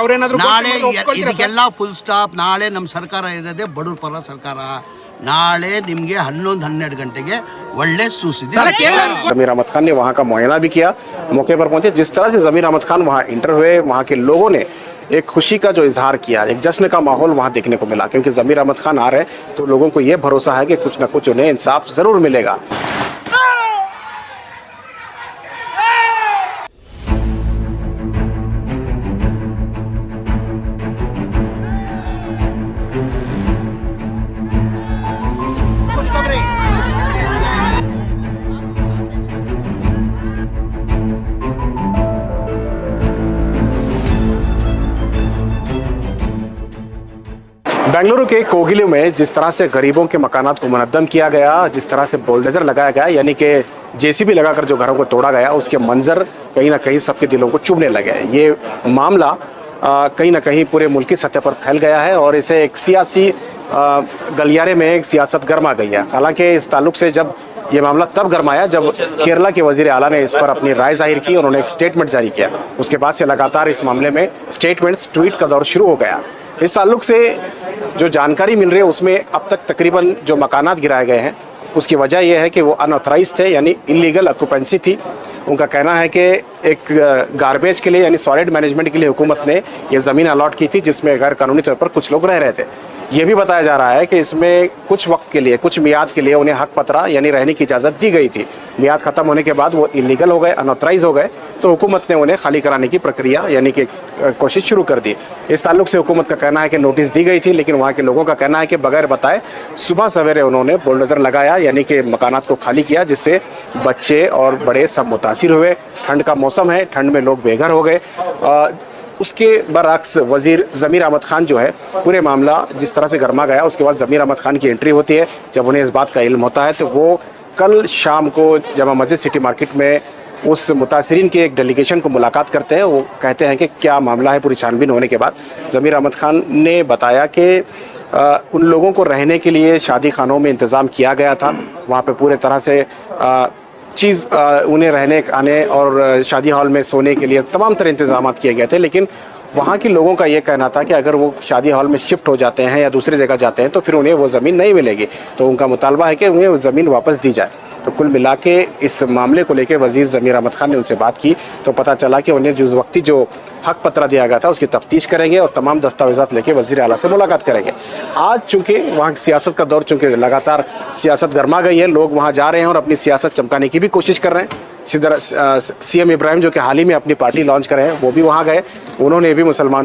ಅವ್ರೇನಾದ್ರೂ ನಾಳೆ ಇದಕ್ಕೆಲ್ಲ full stop. ನಾಳೆ ನಮ್ಮ ಸರ್ಕಾರ ಇರೋದೇ ಬಡವ್ರ ಪರ ಸರ್ಕಾರ. नाले निम्गे 11-12 घंटे के वल्ले सूचित जमीर अहमद खान ने वहाँ का मुआयना भी किया, मौके पर पहुंचे। जिस तरह से जमीर अहमद खान वहाँ इंटर हुए, वहाँ के लोगों ने एक खुशी का जो इजहार किया, एक जश्न का माहौल वहाँ देखने को मिला, क्योंकि जमीर अहमद खान आ रहे हैं तो लोगों को ये भरोसा है कि कुछ न कुछ उन्हें इंसाफ जरूर मिलेगा। बेंगलुरु के कोगिलू में जिस तरह से गरीबों के मकानात को मुनद्दम किया गया, जिस तरह से बुलडोजर लगाया गया, यानी कि जेसीबी लगाकर जो घरों को तोड़ा गया, उसके मंजर कहीं ना कहीं सबके दिलों को चुभने लगे। ये मामला कहीं ना कहीं पूरे मुल्क की सतह पर फैल गया है और इसे एक सियासी गलियारे में एक सियासत गर्मा गई है। हालांकि इस ताल्लुक से जब ये मामला तब गरमाया जब केरला के वजीर आला ने इस पर अपनी राय जाहिर की, उन्होंने एक स्टेटमेंट जारी किया। उसके बाद से लगातार इस मामले में स्टेटमेंट्स, ट्वीट का दौर शुरू हो गया। इस ताल्लुक से जो जानकारी मिल रही है उसमें अब तक तकरीबन जो मकानात गिराए गए हैं उसकी वजह यह है कि वो अनऑथराइज्ड थे, यानी इलीगल ऑक्यूपेंसी थी। उनका कहना है कि एक गार्बेज के लिए यानी सॉलिड मैनेजमेंट के लिए हुकूमत ने ये ज़मीन अलॉट की थी, जिसमें गैर कानूनी तौर पर कुछ लोग रह रहे थे। ये भी बताया जा रहा है कि इसमें कुछ वक्त के लिए, कुछ मियाद के लिए उन्हें हक पत्रा यानी रहने की इजाज़त दी गई थी। मियाद ख़त्म होने के बाद वो इलीगल हो गए, अनऑथराइज हो गए, तो हुकूमत ने उन्हें खाली कराने की प्रक्रिया यानी कि कोशिश शुरू कर दी। इस ताल्लुक से हुकूमत का कहना है कि नोटिस दी गई थी, लेकिन वहाँ के लोगों का कहना है कि बगैर बताए सुबह सवेरे उन्होंने बुलडोजर लगाया, यानी कि मकानात को खाली किया, जिससे बच्चे और बड़े सब मुतासिर हुए। ठंड का मौसम है, ठंड में लोग बेघर हो गए। उसके बरअक्स वजीर ज़मीर अहमद खान जो है, पूरे मामला जिस तरह से गर्मा गया, उसके बाद ज़मीर अहमद खान की एंट्री होती है। जब उन्हें इस बात का इल्म होता है तो वो कल शाम को जमा मस्जिद सिटी मार्केट में उस मुतासिरीन के एक डेलीगेशन को मुलाकात करते हैं। वो कहते हैं कि क्या मामला है। पूरी छानबीन होने के बाद ज़मीर अहमद खान ने बताया कि उन लोगों को रहने के लिए शादी खानों में इंतज़ाम किया गया था। वहाँ पे पूरे तरह से चीज़ उन्हें रहने खाने और शादी हॉल में सोने के लिए तमाम तरह इंतजाम किए गए थे, लेकिन वहाँ के लोगों का ये कहना था कि अगर वो शादी हॉल में शिफ्ट हो जाते हैं या दूसरी जगह जाते हैं तो फिर उन्हें वो ज़मीन नहीं मिलेगी। तो उनका मुतालबा है कि उन्हें वो ज़मीन वापस दी जाए। तो कुल मिला के इस मामले को लेकर वज़ीर ज़मीर अहमद खान ने उनसे बात की तो पता चला कि उन्हें जिस वक्ती जो हक पत्रा दिया गया था उसकी तफ्तीश करेंगे और तमाम दस्तावेज़ात लेके वज़ीर आला से मुलाकात करेंगे। आज चूँकि वहाँ की सियासत का दौर चूँकि लगातार सियासत गर्मा गई है, लोग वहाँ जा रहे हैं और अपनी सियासत चमकाने की भी कोशिश कर रहे हैं। सीएम इब्राहिम जो कि हाल ही में अपनी पार्टी लॉन्च कर रहे हैं, वो भी वहाँ गए। उन्होंने भी मुसलमान